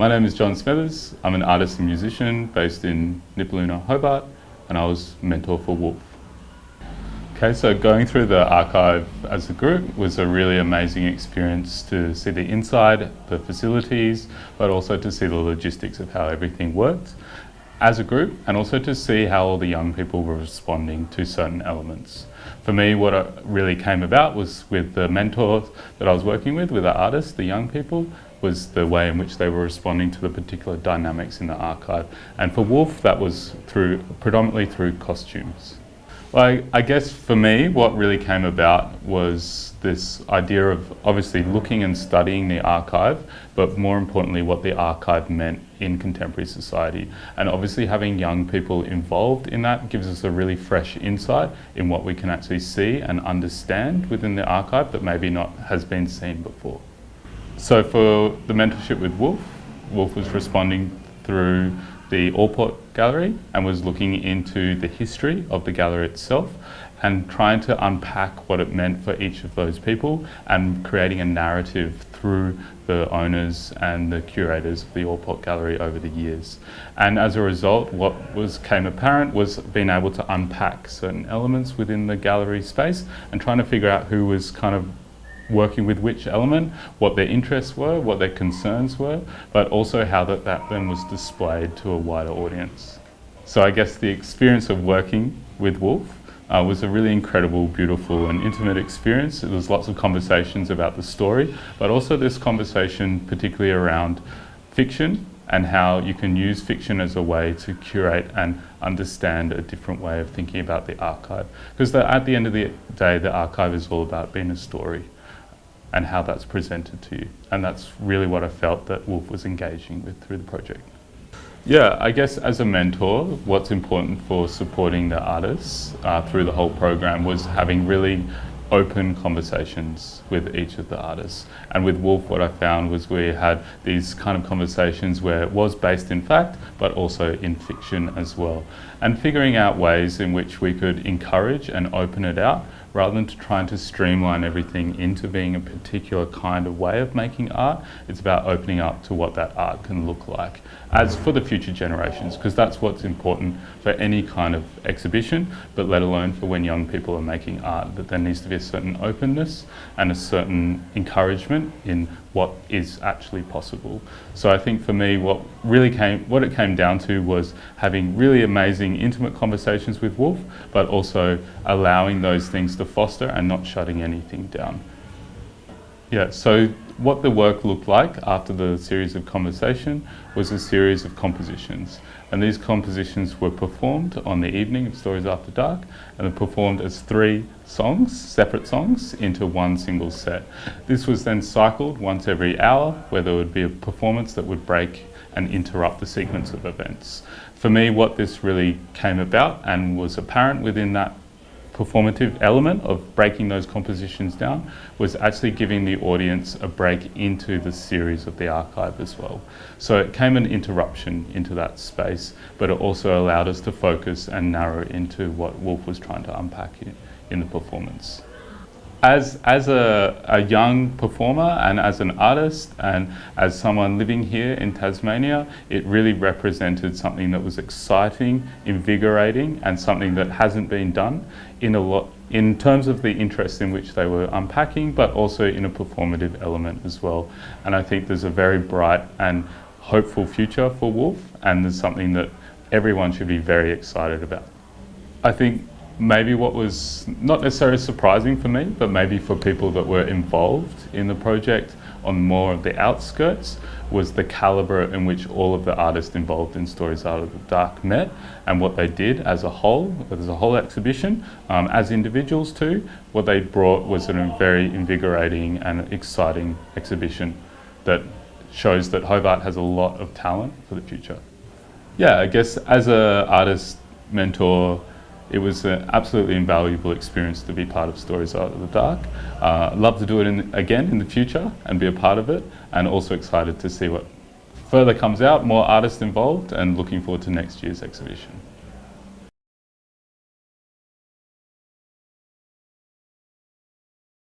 My name is Jon Smeathers. I'm an artist and musician based in Nipaluna, Hobart, and I was mentor for Woolf. Okay, so going through the archive as a group was a really amazing experience to see the inside, the facilities, but also to see the logistics of how everything worked as a group, and also to see how all the young people were responding to certain elements. For me, what really came about was with the mentors that I was working with the artists, the young people, was the way in which they were responding to the particular dynamics in the archive. And for Woolf, that was predominantly through costumes. Well, I guess for me, what really came about was this idea of obviously looking and studying the archive, but more importantly, what the archive meant in contemporary society. And obviously having young people involved in that gives us a really fresh insight in what we can actually see and understand within the archive that maybe not has been seen before. So for the mentorship with Woolf, Woolf was responding through the Allport Gallery and was looking into the history of the gallery itself and trying to unpack what it meant for each of those people and creating a narrative through the owners and the curators of the Allport Gallery over the years. And as a result, what came apparent was being able to unpack certain elements within the gallery space and trying to figure out who was kind of working with which element, what their interests were, what their concerns were, but also how that then was displayed to a wider audience. So I guess the experience of working with Woolf was a really incredible, beautiful and intimate experience. There was lots of conversations about the story, but also this conversation particularly around fiction and how you can use fiction as a way to curate and understand a different way of thinking about the archive. Because at the end of the day, the archive is all about being a story and how that's presented to you. And that's really what I felt that Woolf was engaging with through the project. Yeah, I guess as a mentor, what's important for supporting the artists through the whole program was having really open conversations with each of the artists. And with Woolf, what I found was we had these kind of conversations where it was based in fact, but also in fiction as well. And figuring out ways in which we could encourage and open it out rather than trying to streamline everything into being a particular kind of way of making art. It's about opening up to what that art can look like as for the future generations, because that's what's important for any kind of exhibition, but let alone for when young people are making art, that there needs to be a certain openness and a certain encouragement in what is actually possible. So I think for me, what it came down to was having really amazing, intimate conversations with Woolf, but also allowing those things to foster and not shutting anything down. Yeah, so what the work looked like after the series of conversation was a series of compositions. And these compositions were performed on the evening of Stories After Dark, and they're performed as 3 songs, separate songs, into one single set. This was then cycled once every hour, where there would be a performance that would break and interrupt the sequence of events. For me, what this really came about and was apparent within that performative element of breaking those compositions down was actually giving the audience a break into the series of the archive as well. So it came an interruption into that space, but it also allowed us to focus and narrow into what Woolf was trying to unpack in the performance. As a young performer and as an artist and as someone living here in Tasmania, it really represented something that was exciting, invigorating, and something that hasn't been done in terms of the interest in which they were unpacking, but also in a performative element as well. And I think there's a very bright and hopeful future for Woolf, and there's something that everyone should be very excited about. I think maybe what was not necessarily surprising for me, but maybe for people that were involved in the project on more of the outskirts, was the calibre in which all of the artists involved in Stories Out of the Dark met and what they did as a whole, as a whole exhibition, as individuals too. What they brought was a very invigorating and exciting exhibition that shows that Hobart has a lot of talent for the future. Yeah, I guess as an artist mentor, it was an absolutely invaluable experience to be part of Stories Out of the Dark. I'd love to do it again in the future and be a part of it, and also excited to see what further comes out, more artists involved, and looking forward to next year's exhibition.